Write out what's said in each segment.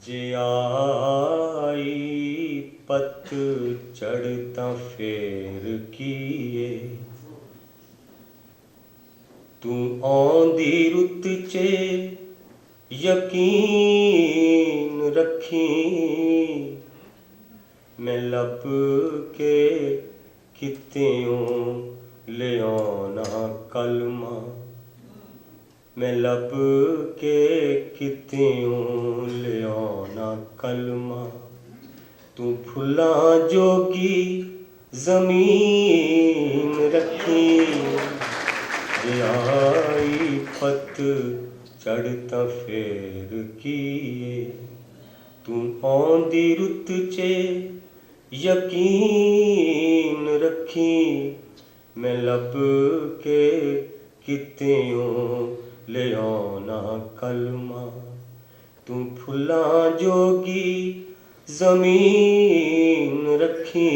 जे आई पत चढ़ता फेर कीए तू आंदी रुत चे यकीन रखी मैं लब के कित्तियों ले आना कलमा मैं लब के कित्तियों ले आना कलमा तू फुला जोगी जमीन रखी जे आई पत चढ़ता फेर कीए तू आंदी रुत चे यकीन रखी मैं लब के कित्तियों ले आना कलमा तू फुला जोगी जमीन रखी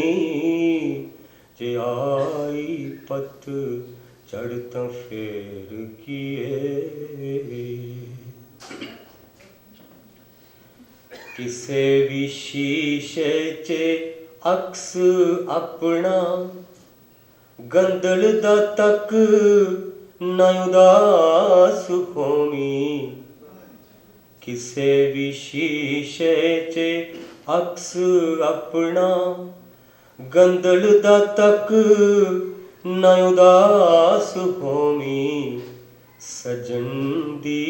जे आई पत चढ़ता फेर कीए किसे भी शीशे चे अक्स अपना गंदल दा तक न उदास होमी किसे भी शीशे चे अक्स अपना गंदल दा तक न उदास होमी सजन दी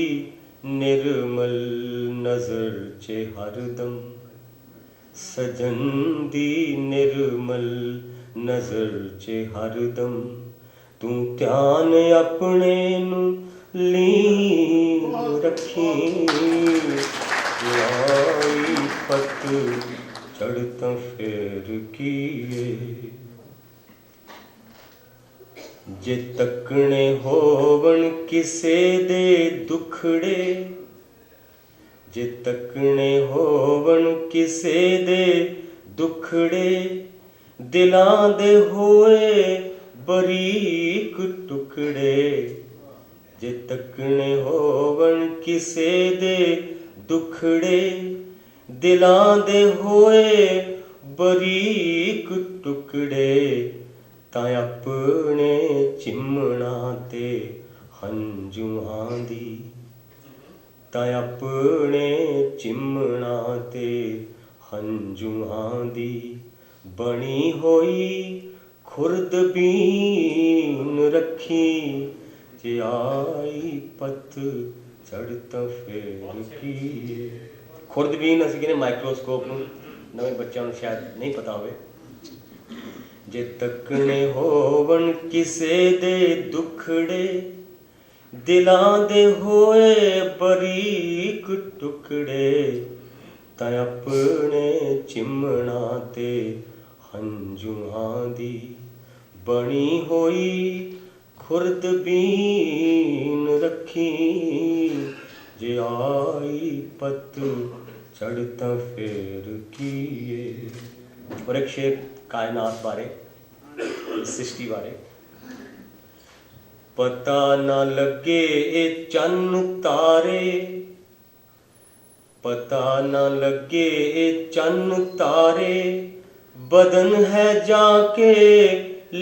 निर्मल नजर चे हरदम सजन दी निर्मल नजर चे हरदम तू ध्यान अपने नू लीन रखी आई पत चढ़ता फेर कीए जे तकने होवन किसे दे दुखड़े जे तकने होवन किसे दे दुखड़े दिलां दे होए बरीक टुकड़े जे तकने होवन किसे दे दुखड़े दिलां दे होए बरीक टुकड़े तां अपने चिमना ते हंजुआं दी तां अपने चिमना ते हंजुआं दी बनी होई खुर्दबीन रखी जे आई पत चढ़ता फेर कीए खुर्दबीन असीं कहने माइक्रोस्कोप नूं नवें बच्चों नूं शायद नहीं पता होवे जे तकने होवन किसे दे दुखड़े दिलां दे होए बरीक टुकड़े तां अपने चिमना ते हंजुआं दी बनी होई खुर्दबीन रखी जे आई पत चढ़ता फेर कीए और एक शेर कायनात बारे सृष्टि बारे पता ना लगे ए चन्न तारे पता ना लगे ए चन्न तारे बदन है जाके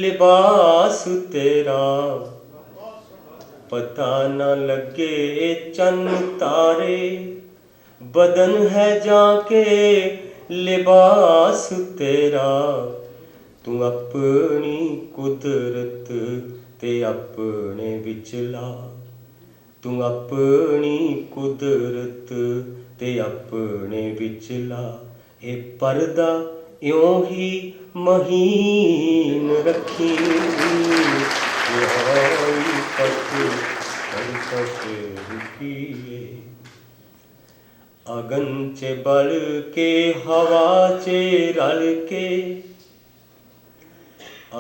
लिबास तेरा पता ना लगे ए चन्न तारे बदन है जाके लिबास तेरा तू अपनी कुदरत ते अपने विचला तू अपनी कुदरत ते अपने विचला ए पर्दा इयों ही महीन रखी आई पत चढ़ता फेर कीए अगन चे बल के हवा चे रल के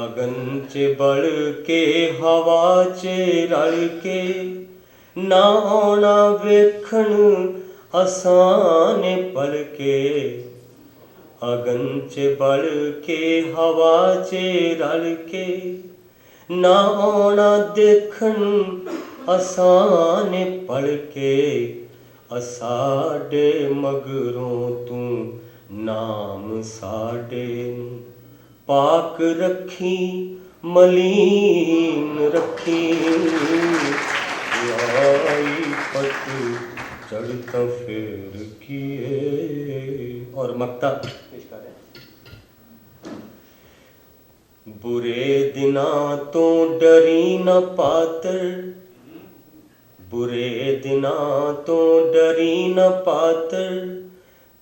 अगन चे बल के हवा चे रल के ना आना वेखन आसान पल के अगन चे बल के हवा चे रल के ना आना देखन आसान पल के ਅਸਾਡੇ ਮਗਰੋਂ ਤੂੰ ਨਾਮ ਸਾਡੇ ਨੂੰ ਪਾਕ ਰੱਖੀ ਮਲੀਨ ਰੱਖੀ ਆਈ ਪਤ ਚੜ੍ਹਤਾ ਫੇਰ ਕੀਏ। ਔਰ ਮਕਤਾ ਪੇਸ਼ ਕਰ ਰਿਹਾ। ਬੁਰੇ ਦਿਨਾਂ ਤੋਂ ਡਰੀ ਨਾ ਪਾਤਰ, ਬੁਰੇ ਦਿਨਾਂ ਤੋਂ ਡਰੀ ਨਾ ਪਾਤਰ,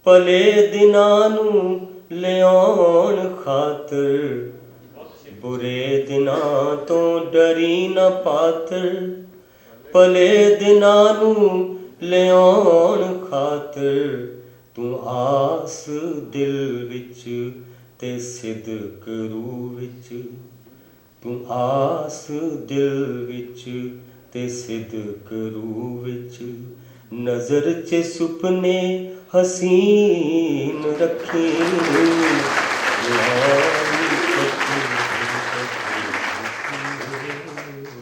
ਭਲੇ ਦਿਨਾਂ ਨੂੰ ਲਿਆਉਣ ਖਾਤਰ। ਬੁਰੇ ਦਿਨਾਂ ਤੋਂ ਡਰੀ ਨਾ ਪਾਤਰ, ਭਲੇ ਦਿਨਾਂ ਨੂੰ ਲਿਆਉਣ ਖਾਤਰ। ਤੂੰ ਆਸ ਦਿਲ ਵਿੱਚ ਤੇ ਸਿਦਕ ਰੂਹ ਵਿੱਚ, ਤੂੰ ਆਸ ਦਿਲ ਵਿੱਚ ਤੇ ਸਿਦਕ ਰੂਹ ਵਿੱਚ। ਨਜ਼ਰ 'ਚ ਸੁਪਨੇ ਹਸੀਨ ਰੱਖੀ।